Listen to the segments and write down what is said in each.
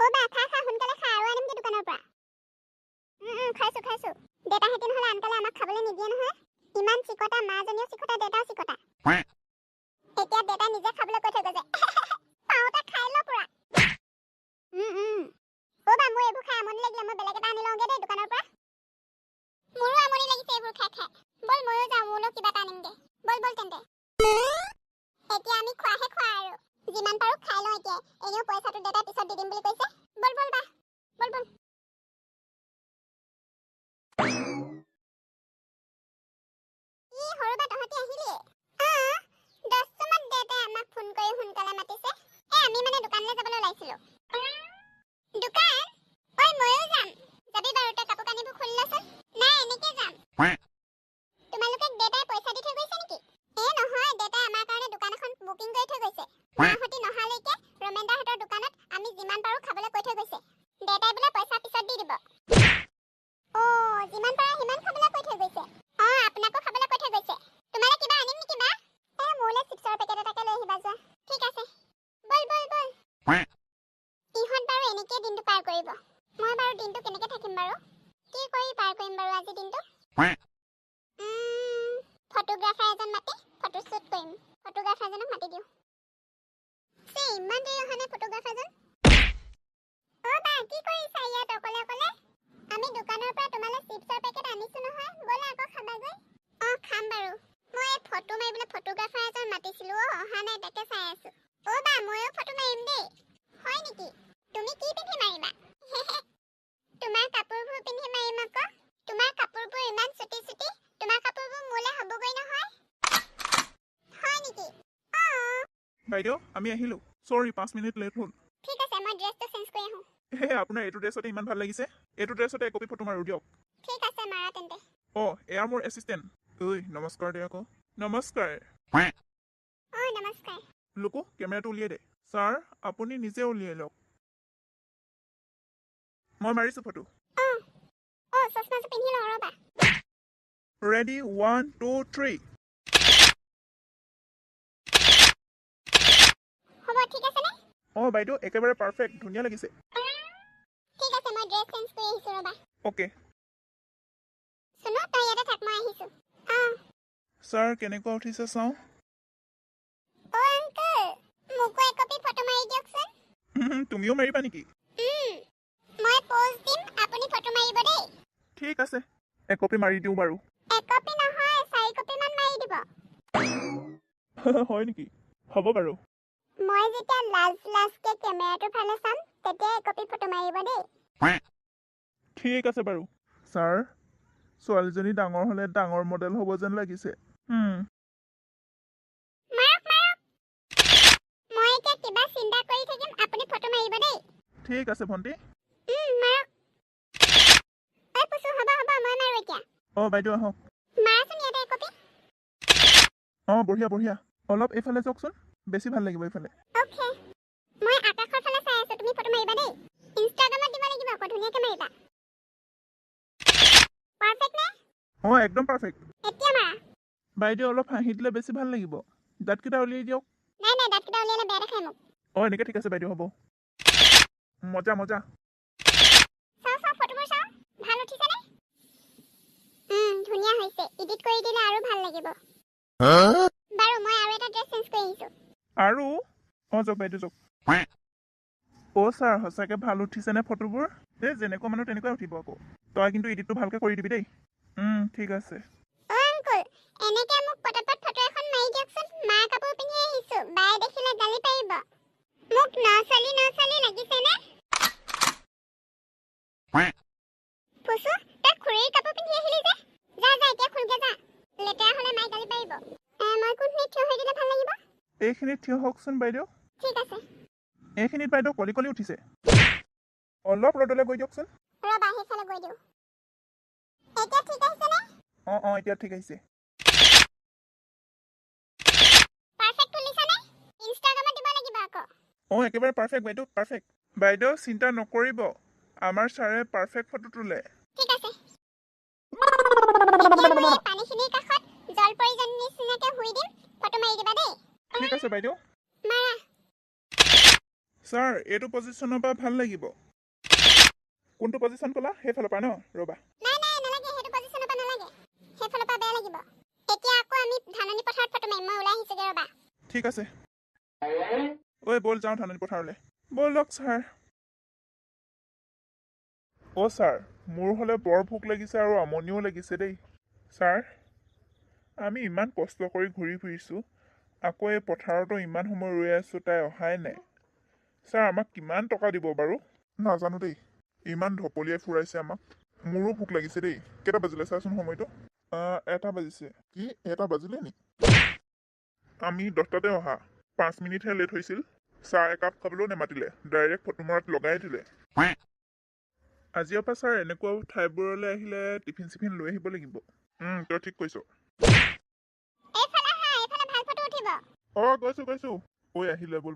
ও বা খা সোনকালে খা আৰু আনিম কি দোকানৰ পৰা খাইছো দেতা হেতি নহলে আনকালে আমাক খাবলৈ নিদিয়ে নহয় ইমান চিকটা মাজনীও চিকটা দেতাও চিকটা এতিয়া দেতা নিজে খাবলৈ কৈ থৈ গৈছে পাওঁতে খাই ল পুৰা ও বা মই এইবোৰ খাই আমনি লাগিলে মই বেলেগ এটা আনি লওঁগে দেই দোকানৰ পৰা মোৰো আমনি লাগিছে এইবোৰ খাই বল ময়ো যাওঁ মোলৈ কিবা এটা আনিমগে বল তেন্তে এতিয়া আমি খোৱা আৰু যিমান পাৰো খাই লওঁ এতিয়া এনেও পইচাটো দেতাই পিছত দি দিম বুলি কৈছে বল বা বল ই হৰবা তহঁতি আহিলি 10 মান দেতাই আমাক ফোন কৰি সোনকালে মাতিছে আমি মানে দোকানলৈ যাবলৈ ওলাইছিলো দোকান ঐ ময়ো যাম যাবি বাৰু তই কাপোৰ কানিবোৰ খুলি লচোন নাই এনেকে যাম তোমালোকে দেতাই পইচা দি থৈ গৈছে নেকি নহয় দেতাই আমাৰ কাৰণে দোকান এখন বুকিং কৰি থৈ গৈছে মাহতি নহালৈকে ৰমেন্দাহঁতৰ দোকানত আমি যিমান পাৰো খাবলৈ কৈ থৈ গৈছে দেতাই বোলে পইচা পিছত দি দিব যিমান পাৰা সিমান খাবলৈ কৈ থৈ গৈছে আপোনাকো খাবলৈ কৈ থৈ গৈছে তোমালে কিবা আনিম নেকি বা মোলে চিপছৰ পেকেট এটাকে লৈ আহিবা যোৱা ঠিক আছে বল ইহঁত বাৰু এনেকৈ দিনটো পাৰ কৰিব মই বাৰু দিনটো কেনেকৈ থাকিম বাৰু কি কৰি পাৰ কৰিম বাৰু আজি দিনটো ফটোগ্ৰাফাৰ এজন মাতি ফটোশ্বুট কৰিম ফটোগ্ৰাফাৰজনক মাতি দিওঁ ইমান দেৰি অহা নাই ফটোগ্ৰাফাৰজন বা কি কৰিছা ইয়াত অকলে আমি দোকানৰ পৰা তোমালে চিপছৰ পেকেট আনিছো নহয় বলা আকৌ খাবাগৈ খাম বাৰু মই ফটো মাৰিবলৈ ফটোগ্ৰাফাৰ এজন মাতিছিলো অহা নাই তাকে চাই আছো বা ময়ো ফটো মাৰিম দেই হয় নেকি তুমি কি পিন্ধি মাৰিবা তোমাৰ কাপোৰবোৰ পিন্ধি মাৰিম আকৌ তোমাৰ কাপোৰবোৰ ইমান চুটি তোমাৰ কাপোৰবোৰ মোলে হ'বগৈ নহয় হয় নেকি বাইদেউ আমি আহিলো সৰি 5 মিনিট লেট হ'ল ঠিক আছে মই ড্ৰেছটো চেঞ্জ কৰি আহোঁ আপোনাৰ এইটো ড্ৰেছতে ইমান ভাল লাগিছে এইটো ড্ৰেছতে একপি ফটো মাৰো দিয়ক ঠিক আছে মাৰা তেন্তে এয়া মোৰ এছিষ্টেণ্ট নমস্কাৰ দে আকৌ নমস্কাৰ নমস্কাৰ লোকো কেমেৰাটো উলিয়াই দে ছাৰ আপুনি নিজে উলিয়াই লওক মই মাৰিছো ফটো চশমাটো পিন্ধি লওঁ ৰ'বা ৰেডি 1 2 3 হ'ব ঠিক আছে নে বাইদেউ একেবাৰে পাৰফেক্ট ধুনীয়া লাগিছে ঠিক আছে মই ড্ৰেছ চেঞ্জ কৰি আহিছো ৰ'বা ওকে শুনো তই ইয়াতে থাক মই আহিছো ছাৰ কেনেকুৱা উঠিছে চাওঁ আংকল মোকো একপি ফটো মাৰি দিয়কচোন তুমিও মাৰিবা নেকি মই পোজ দিম আপুনি ফটো মাৰিব দেই ঠিক আছে একপি মাৰি দিওঁ বাৰু একপি নহয় 4 কপি মান মাৰি দিব হয় নেকি হ'ব বাৰু মই যেতিয়া লাজকে কেমেৰাটো ফালে চাম তেতিয়া একপি ফটো মাৰিব দেই ঠিক আছে বাৰু ছাৰ ছোৱালীজনী ডাঙৰ হ'লে ডাঙৰ মডেল হ'ব যেন লাগিছে মই এতিয়া কিবা চিন্তা কৰি থাকিম আপুনি ফটো মাৰিব দেই ঠিক আছে ভণ্টি পুচু হ'ব মই মাৰো এতিয়া বাইদেউ আহক মাৰাচোন ইয়াতে একপি বঢ়িয়া অলপ এইফালে যাওকচোন বেছি ভাল লাগিব এইফালে ওকে মই আকাশৰ ফালে চাই আছো তুমি ফটো মাৰিবা দেই ইনষ্টাগ্ৰামত দিব লাগিব আকৌ ধুনীয়াকৈ মাৰিবা পাৰফেক্ট নে একদম পাৰফেক্ট এতিয়া মাৰা বাইদেউ অলপ হাঁহি দিলে বেছি ভাল লাগিব দাঁতকেইটা উলিয়াই দিয়ক নাই দাঁতকেইটা উলিয়ালে বেয়া দেখাই মোক এনেকে ঠিক আছে বাইদেউ হ'ব মজা চাও ফটোবোৰ চাও ভাল উঠিছে নে ধুনীয়া হৈছে এডিট কৰি দিলে আৰু ভাল লাগিব বাৰু মই আৰু এটা ড্ৰেছ চেঞ্জ কৰি আহিছো আৰু যাওক বাইদেউ যাওক ছাৰ সঁচাকে ভাল উঠিছে নে ফটোবোৰ যেনেকুৱা মানুহ তেনেকুৱাই উঠিব আকৌ তই কিন্তু এডিটটো ভালকে কৰি দিবি দেই ঠিক আছে আংকল এনেকে মোক পটাপট ফটো এখন মাৰি দিয়কচোন মাৰ কাপোৰ পিন্ধি আহিছো বাই দেখিলে গালি পাৰিব মোক নচলি লাগিছে নে পুচু তই খুৰীৰ কাপোৰ পিন্ধি আহিলি যে যা এতিয়া খুলগে যা লেতেৰা হ'লে মাই গালি পাৰিব মই কোনখিনিত থিয় হৈ দিলে ভাল লাগিব এইখিনিত থিয় হওকচোন বাইদেউ ঠিক আছে এইখিনিত বাইদেউ কলি উঠিছে অলপ ৰ'দলৈ গৈ দিয়কচোন ৰ'বা সেইফালে গৈ দিওঁ এতিয়া ঠিক আছে নে এতিয়া ঠিক আহিছে পাৰফেক্ট তুলিছা নে ইনষ্টাগ্ৰামত দিব লাগিব আকৌ একেবাৰে পাৰফেক্ট বাইদেউ চিন্তা নকৰিব আমাৰ ছাৰে পাৰফেক্ট ফটো তোলে ঠিক আছে পানীখিনিৰ কাষত জলপৰীজনীৰ নিচিনাকে শুই দিম ফটো মাৰি দিবা দেই ঠিক আছে বাইদেউ মাৰা ছাৰ এইটো পজিশ্যনৰ পৰা ভাল লাগিব কোনটো পজিশ্যন ক'লা সেইফালৰ পৰা ন ৰ'বা নাই নাই নালাগে হেতু পজিশনৰ পৰা নালাগে হেফালৰ পৰা বেয়া লাগিব এতিয়া আকৌ আমি ধাননি পথাৰত ফটো মাৰিম মই ওলাই আহিছোগে ৰবা ঠিক আছে ঐ ব'ল যাওঁ ধাননি পথাৰলৈ ব'লক ছাৰ অ' ছাৰ মোৰ হ'লে বৰ ভোক লাগিছে আৰু আমনিও লাগিছে দেই ছাৰ আমি ইমান কষ্ট কৰি ঘূৰি ফুৰিছোঁ আকৌ এই পথাৰতো ইমান সময় ৰৈ আছোঁ তাই অহাই নাই ছাৰ আমাক কিমান টকা দিব বাৰু নাজানো দেই ইমান ঢপলিয়াই ফুৰাইছে আমাক মোৰো ভোক লাগিছে দেই কেইটা বাজিলে চাচোন সময়টো 1টা বাজিছে কি 1টা বাজিলে নি আমি 10টাতে অহা 5 মিনিটহে লেট হৈছিল চাহ একাপ খাবলৈও নেমাতিলে ডাইৰেক্ট ফটো মৰাত লগাই দিলে আজিৰ পৰা ছাৰ এনেকুৱা ঠাইবোৰলৈ আহিলে টিফিন চিফিন লৈ আহিব লাগিব তই ঠিক কৈছ এইফালে হা এইফালে ভাল ফটো উঠিব গৈছো ঐ আহিলে বল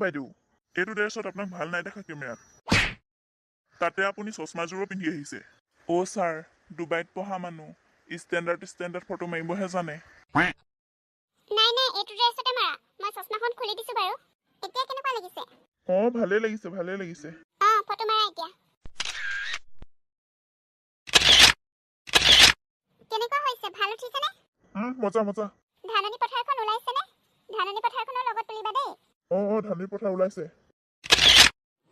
বাইদেউ এইটো ড্ৰেছত আপোনাক ভাল নাই দেখা কেমেৰাত তাতে আপুনি চশমাযোৰো পিন্ধি আহিছে ছাৰ ডুবাইত পঢ়া মানুহ ষ্টেণ্ডাৰ্ড ফটো মাৰিবহে জানে নাই নাই এইটো ড্ৰেছতে মাৰা মই চশমাখন খুলি দিছো বাৰু এতিয়া কেনেকুৱা লাগিছে ভালেই লাগিছে ফটো মাৰা এতিয়া কেনেকুৱা হৈছে ভাল উঠিছে নে মজা ধাননি পথাৰখন ওলাইছে নে ধাননি পথাৰখনৰ লগত তুলিবা দেই ধাননি পথাৰ ওলাইছে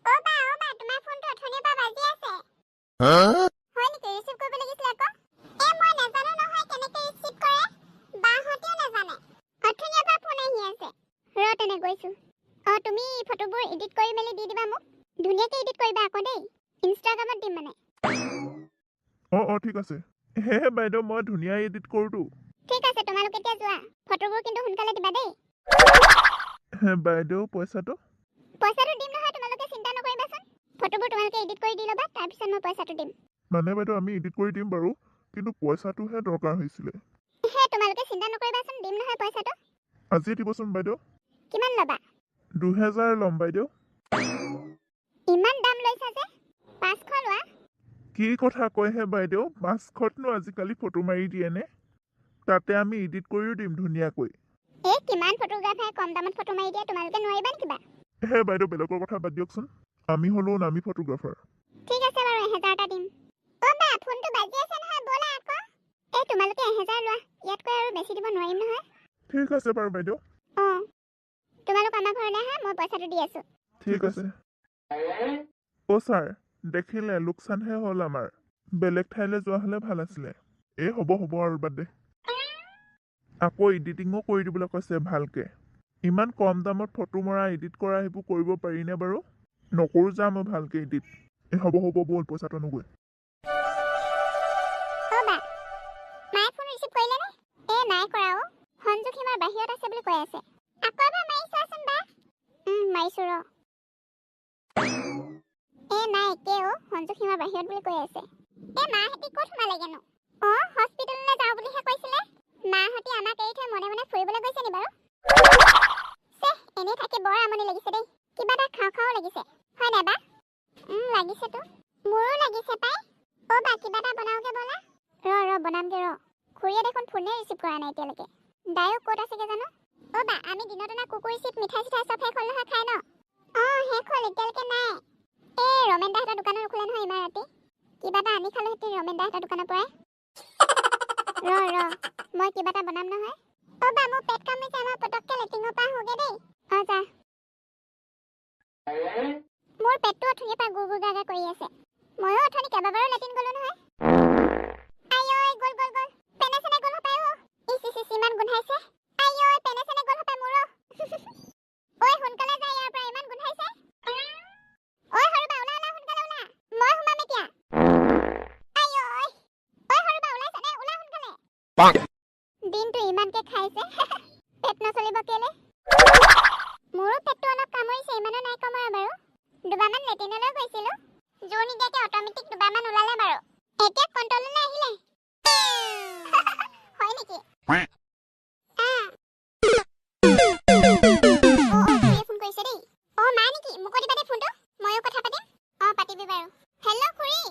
বা তোমাৰ ফোনটো অথনিৰ পৰা বাজি আছে হয় নেকি ৰিচিভ কৰিব লাগিছিল আকৌ মই নাজানো নহয় কেনেকৈ ৰিচিভ কৰে বাহঁতেও নাজানে অথনিৰ পৰা ফোন আহি আছে তেনে গৈছো তুমি ফটোবোৰ এডিট কৰি মেলি দি দিবা মোক ধুনীয়াকৈ এডিট কৰিবা আকৌ দেই ইনষ্টাগ্ৰামত দিম মানে ঠিক আছে হে বাইদেউ মই ধুনীয়া এডিট কৰোঁতো ঠিক আছে তোমালোক এতিয়া যোৱা ফটোবোৰ কিন্তু সোনকালে দিবা দেই বাইদেউ পইচাটো দিম নহয় তোমালোকে চিন্তা নকৰিবাচোন ফটোবোৰ তোমালোকে এডিট কৰি দি ল'বা তাৰপিছত মই পইচাটো দিম মানে বাইদেউ আমি এডিট কৰি দিম বাৰু কিন্তু পইচাটোহে দৰকাৰ হৈছিলে তোমালোকে চিন্তা নকৰিবাচোন দিম নহয় পইচাটো আজি দিবচোন বাইদেউ কিমান ল'বা 2000 ল'ম বাইদেউ ইমান দাম লৈছা যে 500 লোৱা কি কথা কয়হে বাইদেউ 500তনো আজিকালি ফটো মাৰি দিয়ে নে তাতে আমি এডিট কৰিও দিম ধুনীয়াকৈ কিমান ফটোগ্ৰাফাৰে কম দামত ফটো মাৰি দিয়ে তোমালোকে নোৱাৰিবা নেকি বাইদেউ বেলেগৰ কথা বাদ দিয়কচোন আমি হ'লো নামি ফটোগ্ৰাফাৰ ঠিক আছে বাৰু 1000টা দিম বা ফোনটো বাজি আছে নহয় বলা আকৌ তোমালোকে 1000 লোৱা ইয়াতকৈ আৰু বেছি দিব নোৱাৰিম নহয় ঠিক আছে বাৰু বাইদেউ তোমালোক আমাৰ ঘৰলৈ আহা মই পইচাটো দি আছো ঠিক আছে ছাৰ দেখিলে লোকচানহে হ'ল আমাৰ বেলেগ ঠাইলৈ যোৱা হ'লে ভাল আছিলে হ'ব আৰু বাদ দে আকৌ এডিটিঙো কৰি দিবলৈ কৈছে ভালকে ইমান কম দামত ফটো মৰা এডিট কৰা সেইবোৰ কৰিব পাৰিনে বাৰু নকৰো যাম মই ভালকে এডিট হ'ব ব'ল পইচাটো নগৈ মায়ে ফোন ৰিচিভ কৰিলে নে নাই কৰা সংযোগ সীমাৰ বাহিৰত আছে বুলি কৈ আছে আকৌ এবাৰ মাৰিছোৱাচোন বা মাৰিছো নাই সংযোগ সীমাৰ বাহিৰত বুলি কৈ আছে মাহঁতি ক'ত সোমালেগেনো হস্পিটেললৈ যাওঁ বুলিহে কৈছিলে মাহঁতি আমাক এৰি থৈ মনে মনে ফুৰিবলৈ গৈছে নি বাৰু এনেই থাকি বৰ আমনি লাগিছে দেই কিবা এটা খাওঁ লাগিছে হয় নাই বা লাগিছেতো মোৰো লাগিছে পাই বা কিবা এটা বনাওগে বলা বনামগে খুৰীয়ে দেখোন ফোনে ৰিচিভ কৰা নাই এতিয়ালৈকে দায়ো ক'ত আছেগে জানো বা আমি দিনত অনা কুকুৰ চিপ মিঠাই চিঠাই চব শেষ হ'ল নহয় খাই ন শেষ হ'ল এতিয়ালৈকে নাই ৰমেন দাহঁতৰ দোকানত নোখোলে নহয় ইমান ৰাতি কিবা এটা আনি খালোহেঁতেন ৰমেন দাহঁতৰ দোকানৰ পৰাই মই কিবা এটা বনাম নহয় বা মোৰ পেট কামিছে মই পটককে লেটিঙৰ পৰা আহোগে দেই যা মোৰ পেটটো অথনিৰ পৰা গুৰ গাগা কৰি আছে ময়ো অথনি কেইবাবাৰো লেটিন গলো নহয় গ'ল পেনে চেনে গ'ল হপাই ইমান গোন্ধাইছে পেনে চেনে গ'ল হপাই মোৰ সোনকালে যা ইয়াৰ পৰা ইমান গোন্ধাইছে সৰু বা ওলা সোনকালে ওলা মই সোমাম এতিয়া সৰু বা ওলাইছা নে ওলা সোনকালে দিনটো ইমানকে খাইছে পেট নচলিব কেলে মোৰো পেটটো অলপ কামুৰিছে ইমানো নাই কামুৰা বাৰু দুবাৰমান লেটিনলৈ গৈছিলো জোৰ নিদিয়াকে অট'মেটিক দুবাৰমান ওলালে বাৰু এতিয়া কণ্ট্ৰললৈ আহিলে হয় নেকি ফোন কৰিছে দেই মা নেকি মোক দিবা দে ফোনটো ময়ো কথা পাতিম পাতিবি বাৰু হেল্ল' খুৰী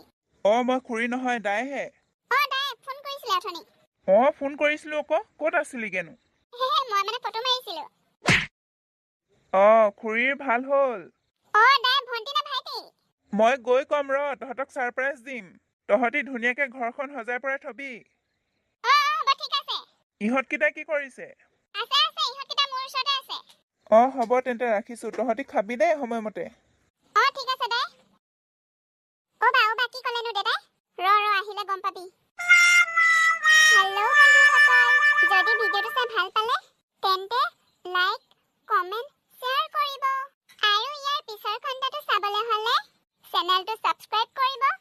মই খুৰী নহয় দাইহে দাই ফোন কৰিছিলে অথনি ফোন কৰিছিলো আকৌ ক'ত আছিলিগেনো মই মানে ফটো মাৰিছিলো খুৰীৰ ভাল হ'ল। দাই ভণ্টি নে ভাইটি? মই গৈ কম তহঁতক ছাৰপ্ৰাইজ দিম। তহঁতি ধুনীয়াকে ঘৰখন সজাই পৰাই থবি। হ'ব ঠিক আছে। ইহঁতকেইটাই কি কৰিছে? আছে ইহঁতকেইটা মোৰ ওচৰতে আছে। হ'ব তেন্তে ৰাখিছোঁ। তহঁতি খাবি দেই সময়মতে। ঠিক আছে দাই। বা কি ক'লেনো দেউতাই? আহিলে গম পাবি। হেল্ল' বন্ধুসকল, যদি ভিডিঅ'টো চাই ভাল পালে তেন্তে লাইক, কমেণ্ট, শ্বেয়াৰ কৰিব আৰু ইয়াৰ পিছৰ খণ্ডটো চাবলৈ হ'লে চেনেলটো ছাবস্ক্ৰাইব কৰিব।